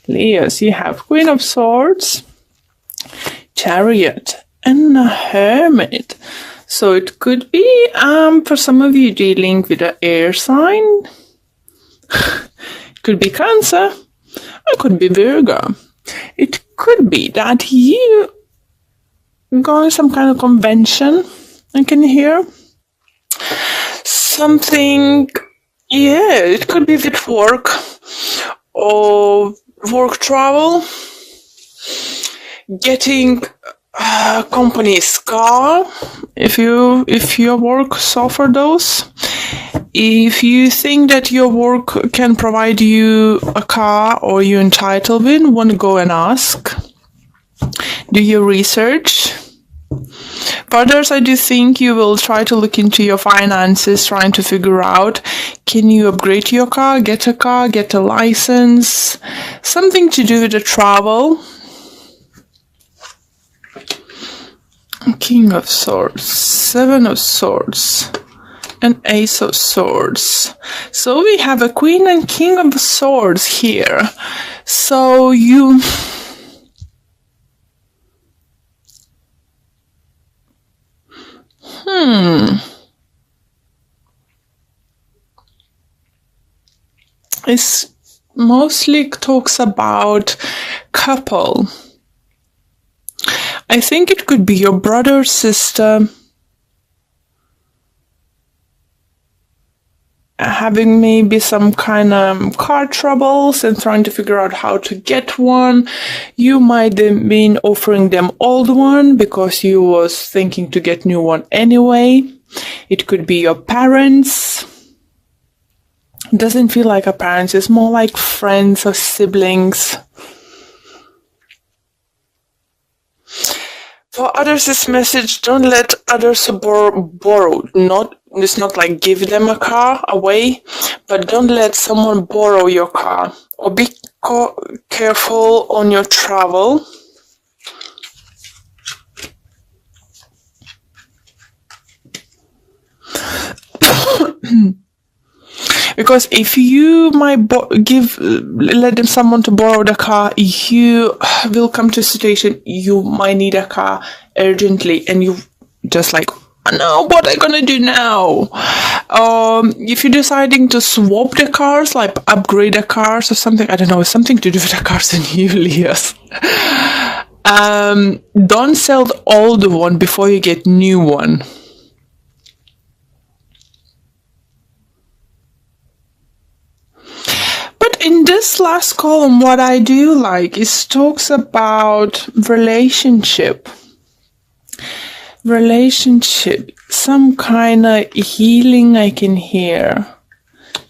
Leos, you have Queen of Swords, Chariot, and a Hermit. So it could be, for some of you dealing with an air sign. It could be Cancer. It could be Virgo. It could be that you going some kind of convention. I can hear something. Yeah, it could be with work or work travel. Getting a company's car if your work offer those. If you think that your work can provide you a car or you're entitled in, want to go and ask. Do your research. For others, I do think you will try to look into your finances, trying to figure out, can you upgrade your car, get a license, something to do with the travel. King of Swords, Seven of Swords, and Ace of Swords. So we have a Queen and King of Swords here. So you... It mostly talks about couple. I think it could be your brother, sister, having maybe some kind of car troubles and trying to figure out how to get one. You might have been offering them old one because you was thinking to get new one anyway. It could be your parents. It doesn't feel like a parents, it's more like friends or siblings. For others, this message, don't let others borrow. It's not like give them a car away, but don't let someone borrow your car. Or be careful on your travel. Because if you might let someone to borrow the car, you will come to a situation you might need a car urgently, and you just like, no, what am I gonna do now? If you're deciding to swap the cars, like upgrade the cars or something, I don't know, something to do with the cars in you, Leos. Don't sell the old one before you get new one. In this last column, what I do like is talks about relationship, some kind of healing I can hear.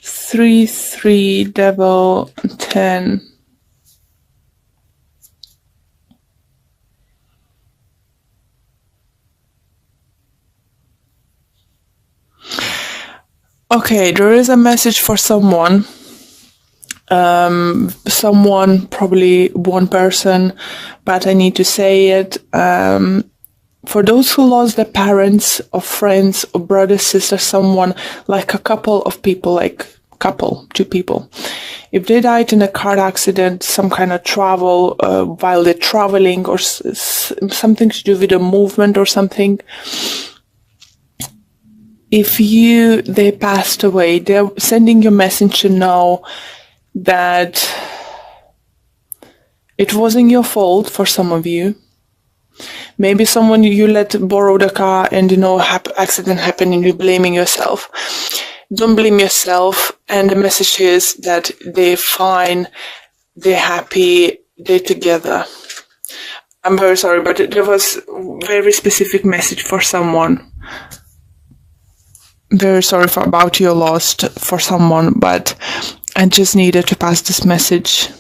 3-3, Devil, 10. Okay, there is a message for someone. Someone, probably one person, but I need to say it. For those who lost their parents or friends or brother, sister, someone, like a couple of people, two people. If they died in a car accident, some kind of travel, while they're traveling, or something to do with a movement or something. If they passed away, they're sending you a message to know that it wasn't your fault for some of you. Maybe someone you let borrow the car and accident happened and you're blaming yourself. Don't blame yourself, and the message is that they're fine, they're happy, they're together. I'm very sorry, but there was a very specific message for someone. Very sorry about your loss for someone, but I just needed to pass this message.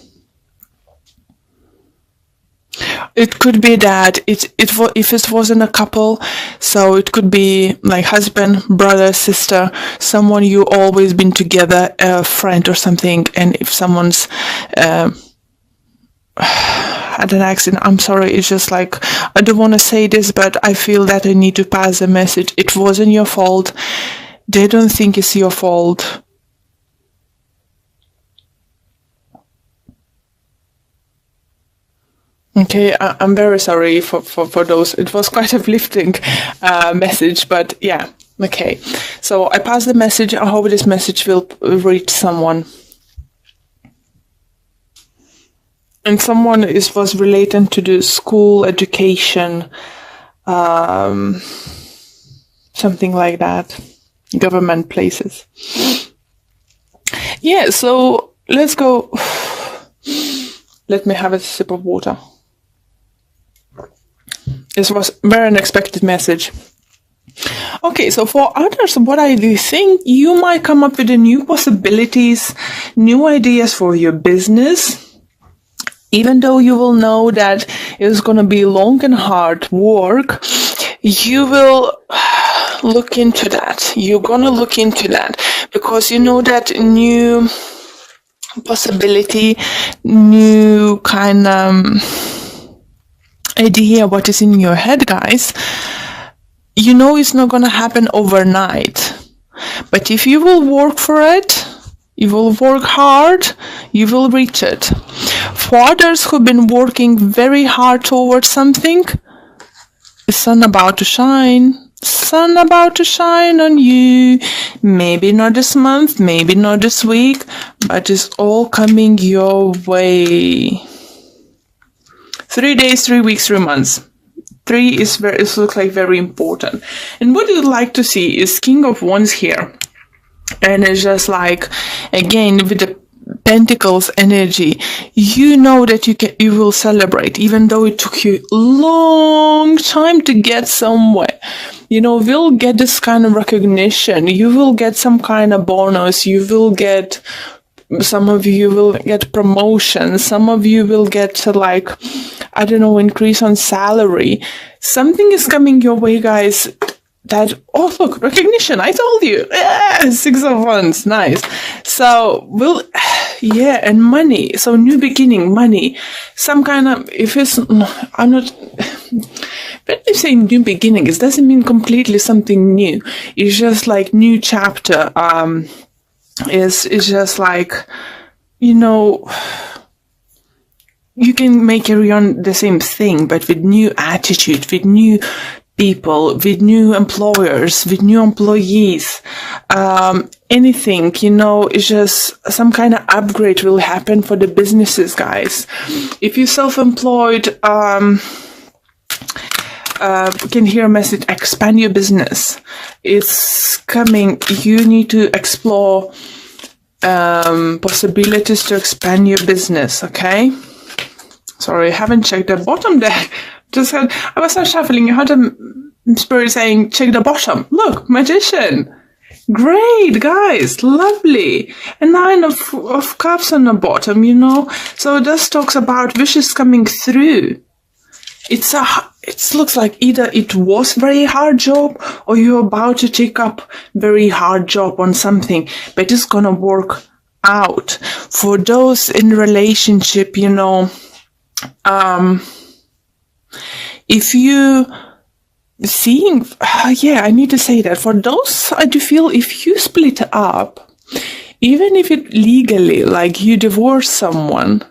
It could be that if it wasn't a couple, so it could be like husband, brother, sister, someone you always been together, a friend or something, and if someone's had an accident, I'm sorry, it's just like, I don't want to say this, but I feel that I need to pass a message. It wasn't your fault. They don't think it's your fault. Okay, I'm very sorry for those. It was quite a uplifting message, but yeah, okay. So I pass the message. I hope this message will reach someone. And someone was related to the school education, something like that, government places. Yeah, so let's go. Let me have a sip of water. This was a very unexpected message. Okay, so for others, what I do think, you might come up with the new possibilities, new ideas for your business, even though you will know that it's going to be long and hard work. You will look into that. You're going to look into that because you know that new possibility, new kind of idea what is in your head, guys, you know it's not going to happen overnight. But if you will work for it, you will work hard, you will reach it. For others who've been working very hard towards something, the sun about to shine. Sun about to shine on you. Maybe not this month, maybe not this week, but it's all coming your way. 3 days, 3 weeks, 3 months. 3 is it looks like very important. And what you'd like to see is King of Wands here. And it's just like, again, with the Pentacles energy, you know that you will celebrate, even though it took you a long time to get somewhere. You know, we'll get this kind of recognition. You will get some kind of bonus. Some of you will get promotion. Some of you will get like, I don't know, increase on salary. Something is coming your way, guys. That, oh look, recognition, I told you. Yeah, 6 of Wands, nice. So, yeah, and money. So, new beginning, money. Some kind of, when you say new beginning, it doesn't mean completely something new. It's just like new chapter. It's just like, you know, you can carry on the same thing, but with new attitude, with new people, with new employers, with new employees, anything, you know, it's just some kind of upgrade will happen for the businesses, guys. If you're self-employed, you can hear a message, expand your business. It's coming. You need to explore possibilities to expand your business, okay? Sorry, I haven't checked the bottom there. I was not shuffling. I heard a spirit saying, check the bottom. Look, Magician. Great, guys. Lovely. A 9 of Cups on the bottom, you know. So this talks about wishes coming through. It looks like either it was very hard job or you're about to take up very hard job on something, but it's gonna work out. For those in relationship, you know, if you seeing, I need to say that for those, I do feel if you split up, even if it legally, like you divorce someone,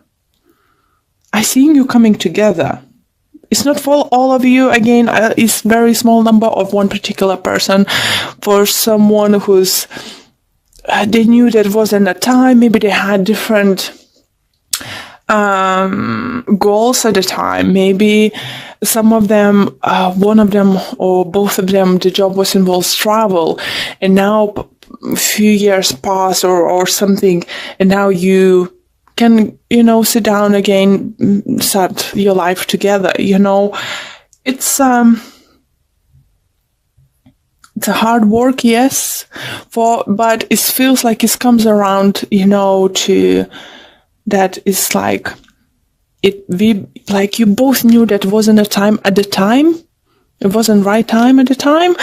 I see you coming together. It's not for all of you. Again, it's very small number of one particular person. For someone who's, they knew that it wasn't a time. Maybe they had different goals at the time. Maybe some of them, one of them or both of them, the job was involves travel, and now a few years pass or something, and now you can, you know, sit down again, start your life together, you know. It's a hard work, yes, but it feels like it comes around, you know, to that is like like you both knew that wasn't a time at the time. It wasn't right time at the time.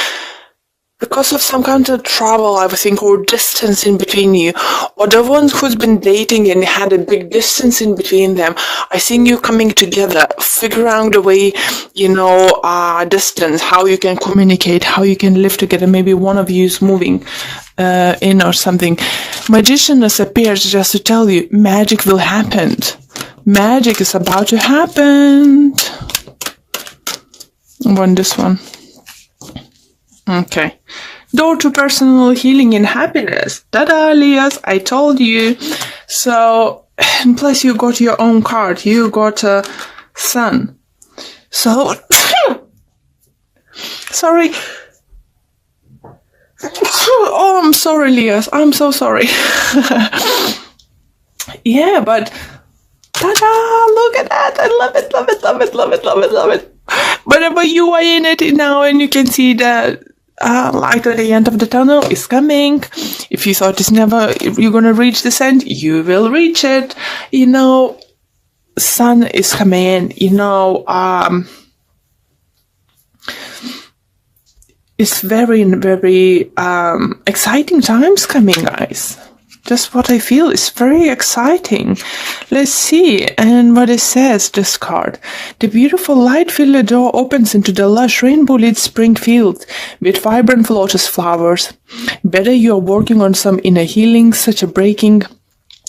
Because of some kind of trouble, I would think, or distance in between you, or the ones who's been dating and had a big distance in between them, I think you coming together, figure out a way, you know, distance, how you can communicate, how you can live together. Maybe one of you is moving in or something. Magician appears just to tell you, magic will happen. Magic is about to happen. Want this one. Okay. Door to personal healing and happiness. Ta-da, Elias, I told you. So, and plus you got your own card. You got a sun. So, sorry. Oh, I'm sorry, Elias. I'm so sorry. Yeah, but ta-da, look at that. I love it, love it, love it, love it, love it, love it. Whenever you are in it now and you can see that light at the end of the tunnel is coming. If you thought it's never, you're gonna reach this end, you will reach it. You know, sun is coming. You know, it's very, very exciting times coming, guys. Just what I feel is very exciting. Let's see. And what it says, this card. The beautiful light-filled door opens into the lush rainbow-lit spring field with vibrant lotus flowers. Whether you're working on some inner healing, such as breaking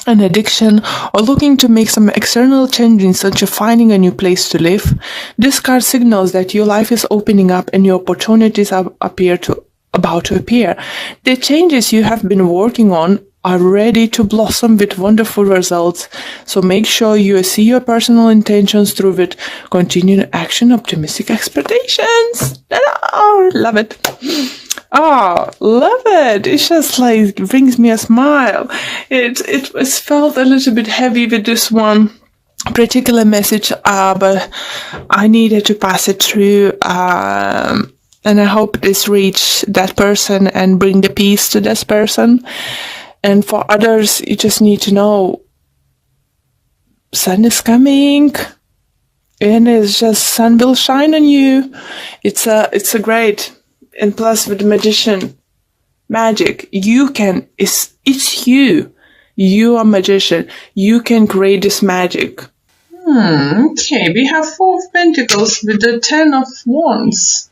an addiction, or looking to make some external changes such as finding a new place to live, this card signals that your life is opening up and your opportunities are about to appear. The changes you have been working on are ready to blossom with wonderful results. So make sure you see your personal intentions through with continued action, optimistic expectations. Oh, love it. Oh, love it. It's just like brings me a smile. It was felt a little bit heavy with this one particular message, but I needed to pass it through. And I hope this reach that person and bring the peace to this person. And for others, you just need to know sun is coming, and it's just sun will shine on you. It's a great, and plus with the magician, magic, you can, it's you. You are magician. You can create this magic. Okay, we have 4 of Pentacles with the 10 of Wands.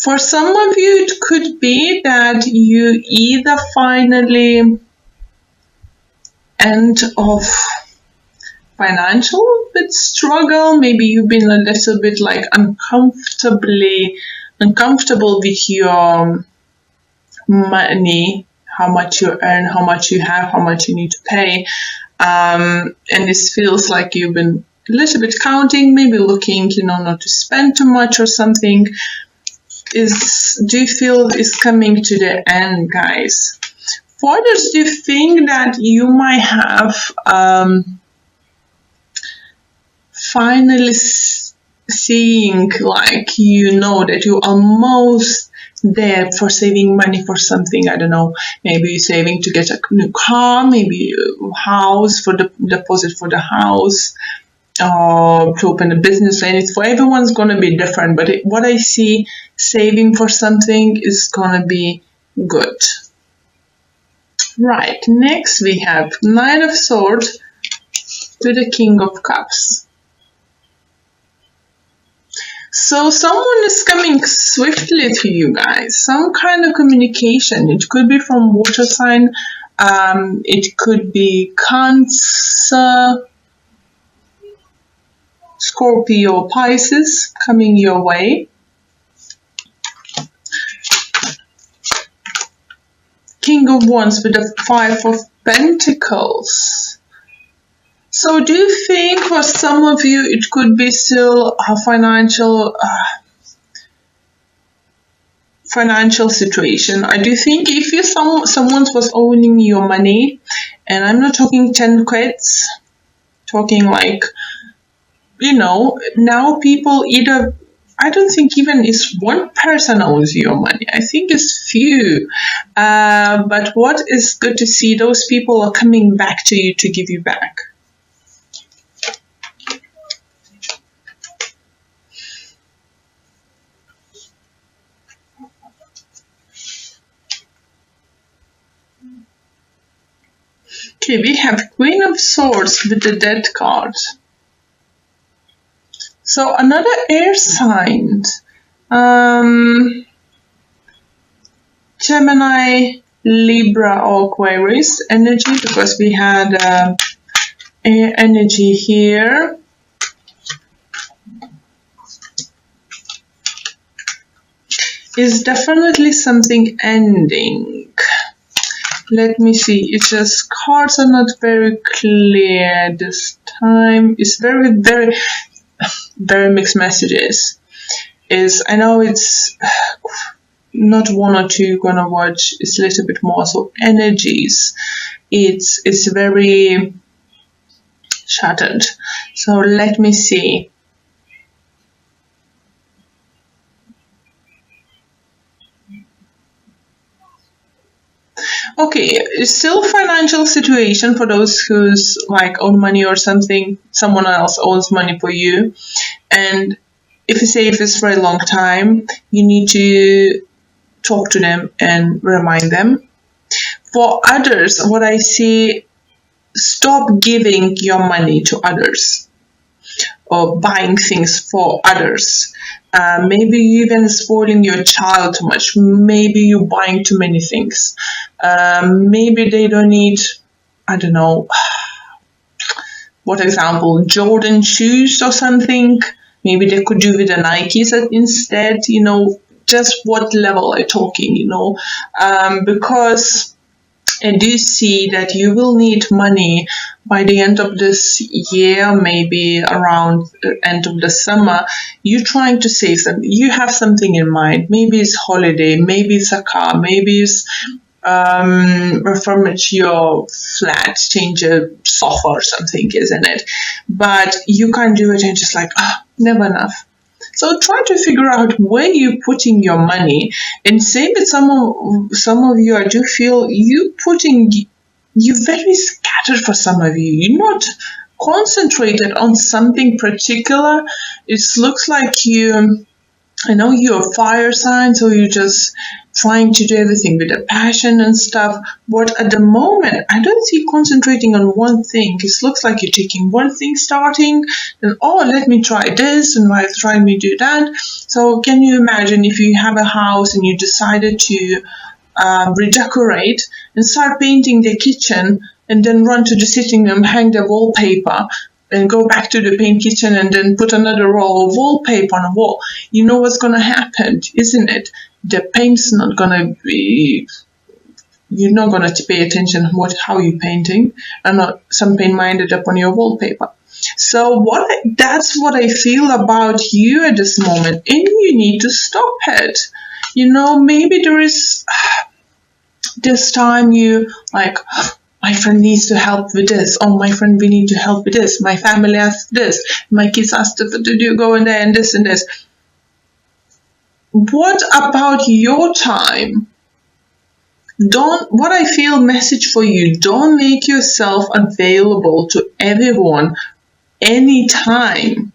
For some of you, it could be that you either finally end of financial bit struggle. Maybe you've been a little bit like uncomfortable with your money, how much you earn, how much you have, how much you need to pay. And this feels like you've been a little bit counting, maybe looking, not to spend too much or something. Do you feel is coming to the end, guys? For others, do you think that you might have finally seeing like that you're almost there for saving money for something? I don't know, maybe you're saving to get a new car, maybe a house for the deposit for the house, to open a business. And it's for everyone's going to be different, but what I see, saving for something is going to be good. Right, next we have Knight of Swords to the King of Cups. So someone is coming swiftly to you guys, some kind of communication. It could be from water sign, it could be Cancer, Scorpio, Pisces coming your way. King of Wands with the 5 of Pentacles. So do you think for some of you it could be still a financial situation? I do think if you someone was owning your money, and I'm not talking 10 quids, talking like, now people either, I don't think even it's one person owns your money. I think it's few. But what is good to see, those people are coming back to you to give you back. Okay, we have Queen of Swords with the Death card. So another air sign, Gemini, Libra or Aquarius energy, because we had air energy here. Is definitely something ending. Let me see. It's just cards are not very clear this time. It's very, very, very mixed messages. I know it's not one or two you're gonna watch. It's a little bit more. So energies. It's very shattered. So let me see. Okay, it's still financial situation for those who's like own money or something. Someone else owns money for you, and if you say if it's for a long time, you need to talk to them and remind them. For others, what I see, stop giving your money to others or buying things for others. Maybe you even spoiling your child too much. Maybe you buying too many things. Maybe they don't need, I don't know, what example, Jordan shoes or something. Maybe they could do with the Nikes instead, just what level are you talking, because I do see that you will need money by the end of this year, maybe around the end of the summer. You're trying to save them. You have something in mind. Maybe it's holiday, maybe it's a car, maybe it's refurbish your flat, change a sofa or something, isn't it? But you can't do it and just like, never enough. So try to figure out where you're putting your money. And same with some of you, I do feel you're very scattered for some of you. You're not concentrated on something particular. It looks like I know you're a fire sign, so you're just trying to do everything with a passion and stuff. But at the moment, I don't see concentrating on one thing. It looks like you're taking one thing starting, then, let me try this, and while trying me do that. So can you imagine if you have a house and you decided to redecorate and start painting the kitchen and then run to the sitting room, hang the wallpaper, and go back to the paint kitchen and then put another roll of wallpaper on the wall. You know what's going to happen, isn't it? The paint's not going to be... You're not going to pay attention how you're painting, and some paint might end up on your wallpaper. So that's what I feel about you at this moment, and you need to stop it. Maybe there is this time you like... my friend needs to help with this. Oh, my friend, we need to help with this. My family asked this. My kids asked to do go in there and this and this. What about your time? What I feel message for you, don't make yourself available to everyone anytime.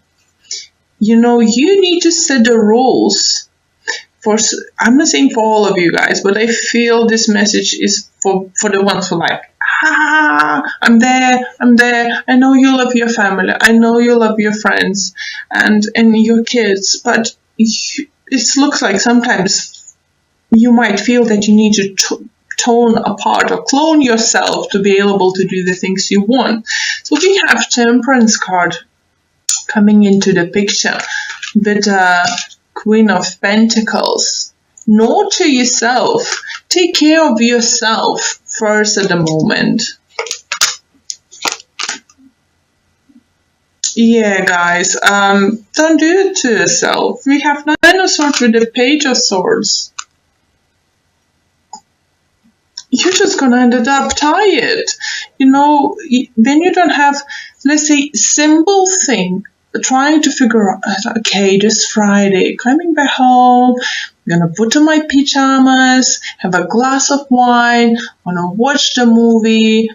You need to set the rules. I'm not saying for all of you guys, but I feel this message is for the ones who like, I'm there. I know you love your family. I know you love your friends and your kids, but it looks like sometimes you might feel that you need to tone apart or clone yourself to be able to do the things you want. So we have Temperance card coming into the picture with Queen of Pentacles. Nurture yourself. Take care of yourself first at the moment. Yeah, guys, don't do it to yourself. We have Nine of Swords with the Page of Swords. You're just gonna end up tired. When you don't have, let's say, simple thing, trying to figure out, okay, this Friday, coming back home, I'm gonna put on my pajamas, have a glass of wine, wanna watch the movie,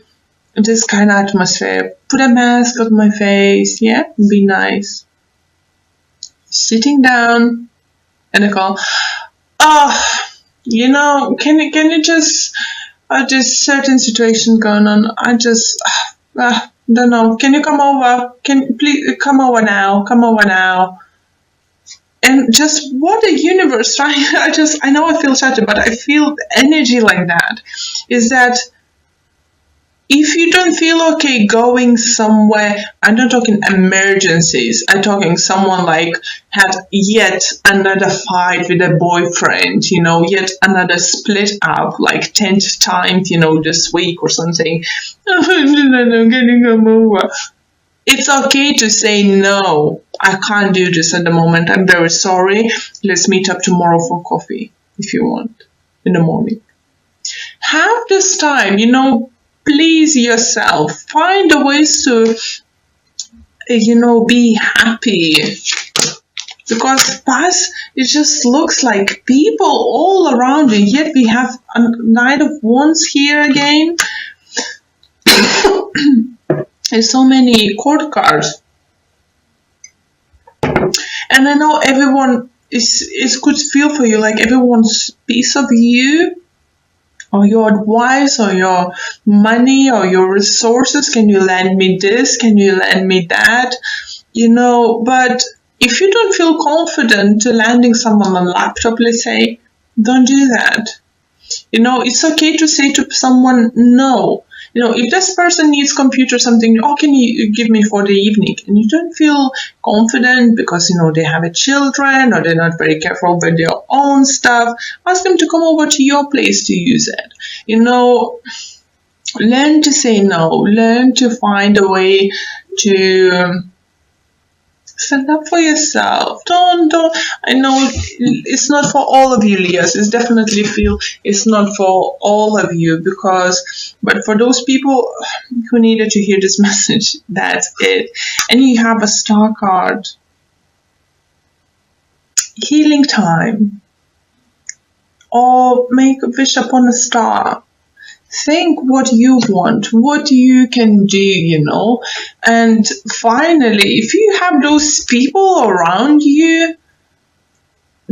this kind of atmosphere, put a mask on my face, yeah, be nice. Sitting down, and I go, can you just, this certain situation going on, I just, don't know, can you come over? Please come over now? And just what the universe, right? I know I feel shattered, but I feel energy like that. Is that if you don't feel okay going somewhere, I'm not talking emergencies, I'm talking someone like had yet another fight with a boyfriend, yet another split up, like 10th time, this week or something. I'm getting come over. It's okay to say no. I can't do this at the moment. I'm very sorry. Let's meet up tomorrow for coffee if you want in the morning. Have this time, please yourself. Find the ways to, be happy. Because past, it just looks like people all around you, yet we have a Knight of Wands here again. There's so many court cards. And I know everyone is could feel for you, like everyone's piece of you, or your advice, or your money, or your resources. Can you lend me this? Can you lend me that? But if you don't feel confident to lending someone a laptop, let's say, don't do that. It's okay to say to someone no. If this person needs computer something, can you give me for the evening? And you don't feel confident because, they have a children or they're not very careful with their own stuff, ask them to come over to your place to use it. Learn to say no. Learn to find a way to stand up for yourself. Don't. I know it's not for all of you, Leahs. It's definitely feel it's not for all of you but for those people who needed to hear this message, that's it. And you have a star card. Healing time. Or make a wish upon a star. Think what you want, what you can do, And finally, if you have those people around you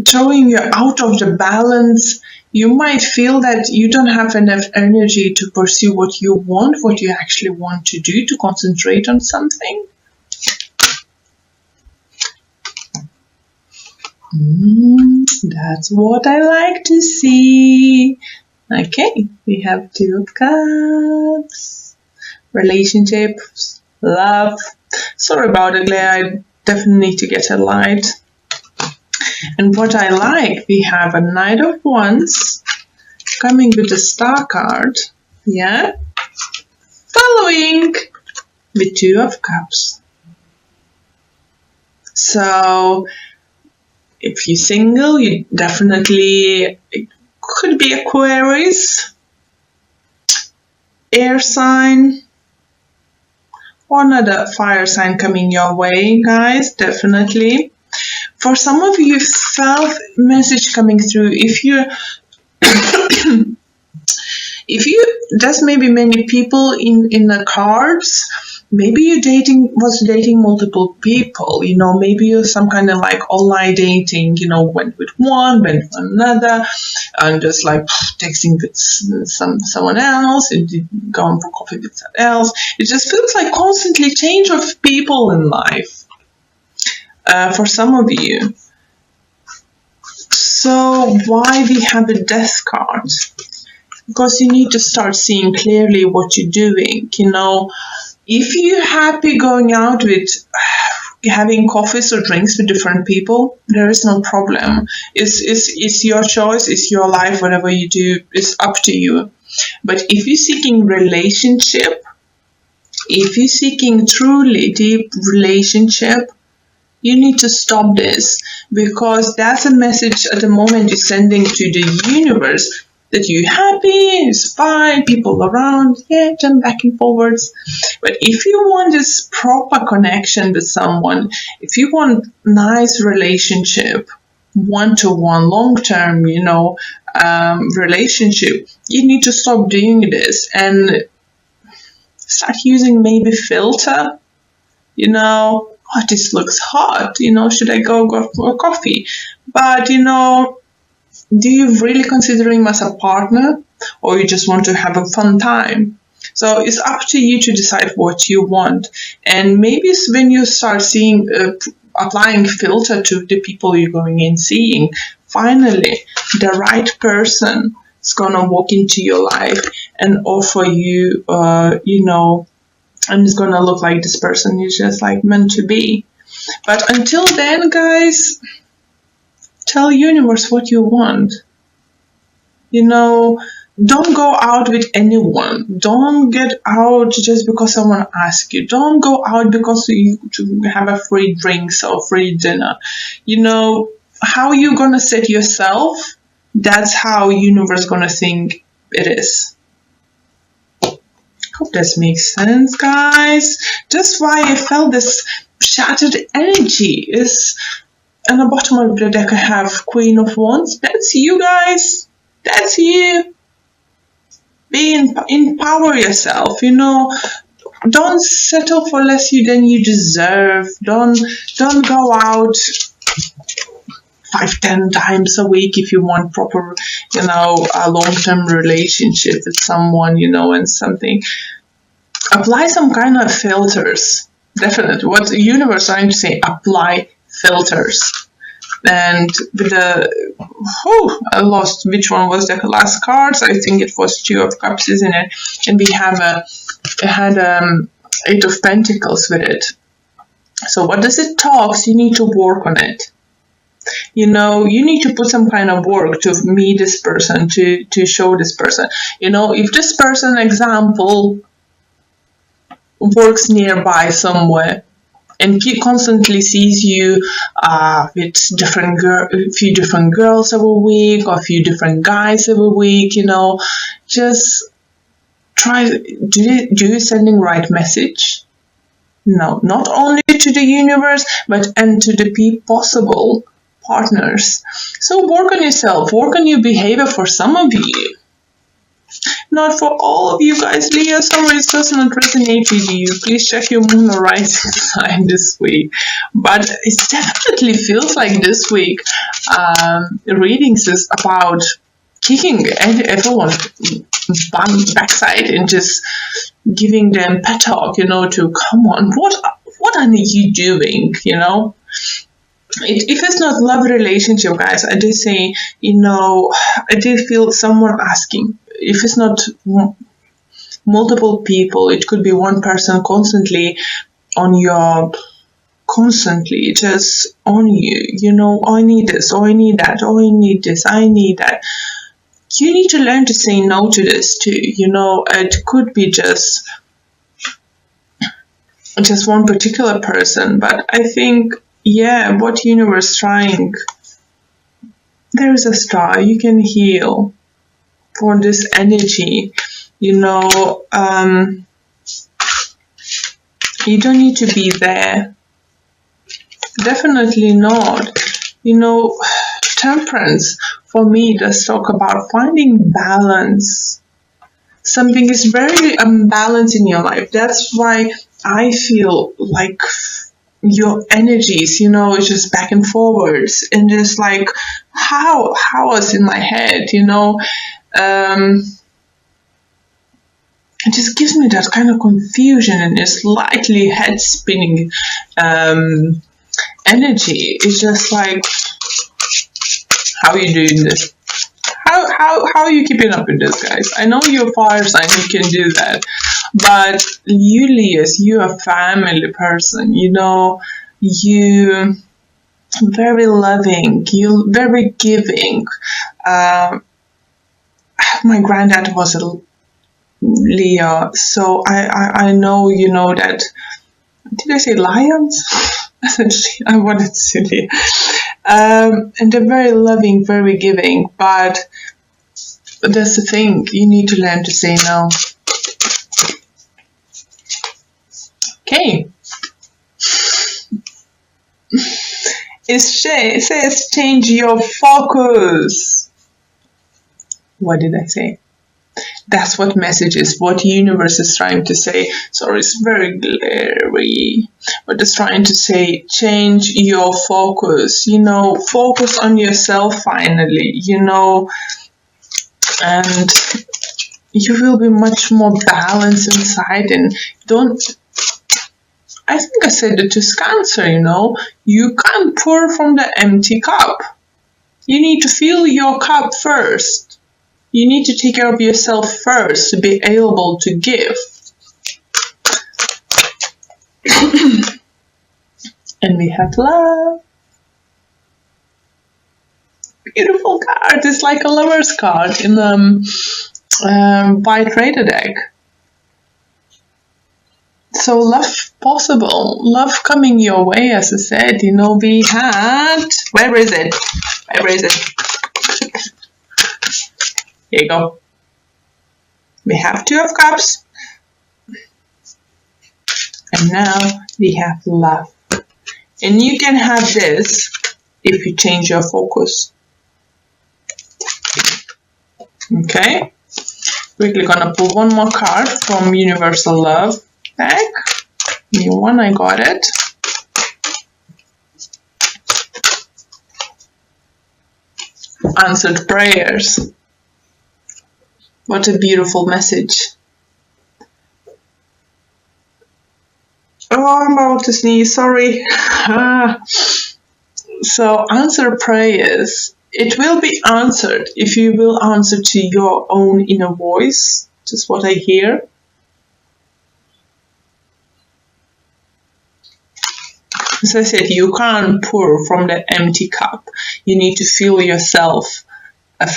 throwing you out of the balance, you might feel that you don't have enough energy to pursue what you want, what you actually want to do, to concentrate on something. That's what I like to see. Okay, we have Two of Cups, relationships, love. Sorry about it, Leah, I definitely need to get a light. And what I like, we have a Knight of Wands coming with a Star card, following with Two of Cups. So, if you're single, you definitely could be Aquarius, air sign, or another fire sign coming your way, guys, definitely. For some of you, felt message coming through. If there's maybe many people in the cards, maybe you was dating multiple people, maybe you're some kind of like online dating, went with one, went with another, and just like texting with someone else, and going for coffee with someone else. It just feels like constantly change of people in life. For some of you. So why we have a Death card? Because you need to start seeing clearly what you're doing. If you're happy going out with having coffees or drinks with different people, there is no problem. It's your choice, it's your life, whatever you do, it's up to you. But if you're seeking relationship, if you're seeking truly deep relationship, you need to stop this, because that's a message at the moment you're sending to the universe that you're happy, it's fine, people around, jump back and forwards. But if you want this proper connection with someone, if you want nice relationship, one-to-one, long-term, relationship, you need to stop doing this and start using maybe filter, this looks hot, should I go for a coffee? But, do you really consider him as a partner, or you just want to have a fun time? So it's up to you to decide what you want. And maybe when you start seeing applying filter to the people you're going in seeing. Finally, the right person is gonna walk into your life and offer you, and it's gonna look like this person is just like meant to be. But until then, guys, tell universe what you want. Don't go out with anyone. Don't get out just because someone asks you. Don't go out because you to have a free drinks or free dinner. How you gonna set yourself, that's how universe gonna think it is. Hope this makes sense, guys. That's why I felt this shattered energy. Is on the bottom of the deck I have Queen of Wands. That's you, guys. That's you. Empower yourself. Don't settle for less than you deserve. Don't go out 5-10 times a week if you want proper, a long-term relationship with someone, and something. Apply some kind of filters. Definitely. What the universe is trying to say, apply filters. And with I lost which one was the last cards. I think it was 2 of Cups, isn't it? And we had 8 of Pentacles with it. So what does it talk? You need to work on it. You need to put some kind of work to meet this person, to show this person. If this person, example, works nearby somewhere and constantly sees you with a few different girls every week or a few different guys every week, just try, do you sending right message? No, not only to the universe, but and to the possible partners. So work on yourself, work on your behavior for some of you. Not for all of you guys. Leo, sorry, it does not resonate with you. Please check your moon or rising sign this week. But it definitely feels like this week readings is about kicking everyone backside and just giving them pep talk, to come on, what are you doing, If it's not love relationship, guys, I did say, I did feel someone asking. If it's not multiple people, it could be one person constantly just on you. I need this, or I need that, or I need this, I need that. You need to learn to say no to this too. It could be just one particular person, but I think, what universe trying, there is a star, you can heal for this energy, you don't need to be there. Definitely not. Temperance, for me, does talk about finding balance. Something is very unbalanced in your life. That's why I feel like your energies, it's just back and forwards, and just like how was in my head, it just gives me that kind of confusion and a slightly head spinning energy. It's just like, how are you doing this? How are you keeping up with this, guys? I know you're fire sign, you can do that. But you, Leos, you're a family person, you very loving, you very giving. My granddad was a Leo, so I know, that, did I say lions? I wanted to say Leo. And they're very loving, very giving, but that's the thing, you need to learn to say no. Okay. It says change your focus. What did I say? That's what message is, what universe is trying to say. Sorry, it's very glary. But it's trying to say, change your focus. Focus on yourself finally, and you will be much more balanced inside, and don't I think I said it to Cancer, you can't pour from the empty cup. You need to fill your cup first. You need to take care of yourself first to be able to give. And we have love. Beautiful card. It's like a lover's card in the white Raider deck. So love possible, love coming your way, as I said, we had, where is it? Here you go. We have Two of Cups. And now we have love. And you can have this if you change your focus. Okay. Quickly gonna pull one more card from Universal Love deck. New one, I got it. Answered prayers. What a beautiful message. Oh, I'm about to sneeze, sorry. So, answer prayers. It will be answered if you will answer to your own inner voice. Just what I hear. As I said, you can't pour from the empty cup. You need to fill yourself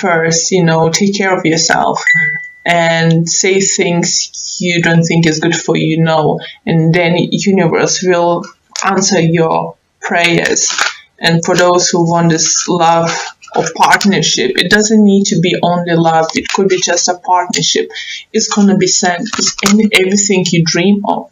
first, take care of yourself and say things you don't think is good for you, and then universe will answer your prayers. And for those who want this love or partnership, it doesn't need to be only love. It could be just a partnership. It's going to be sent. It's everything you dream of.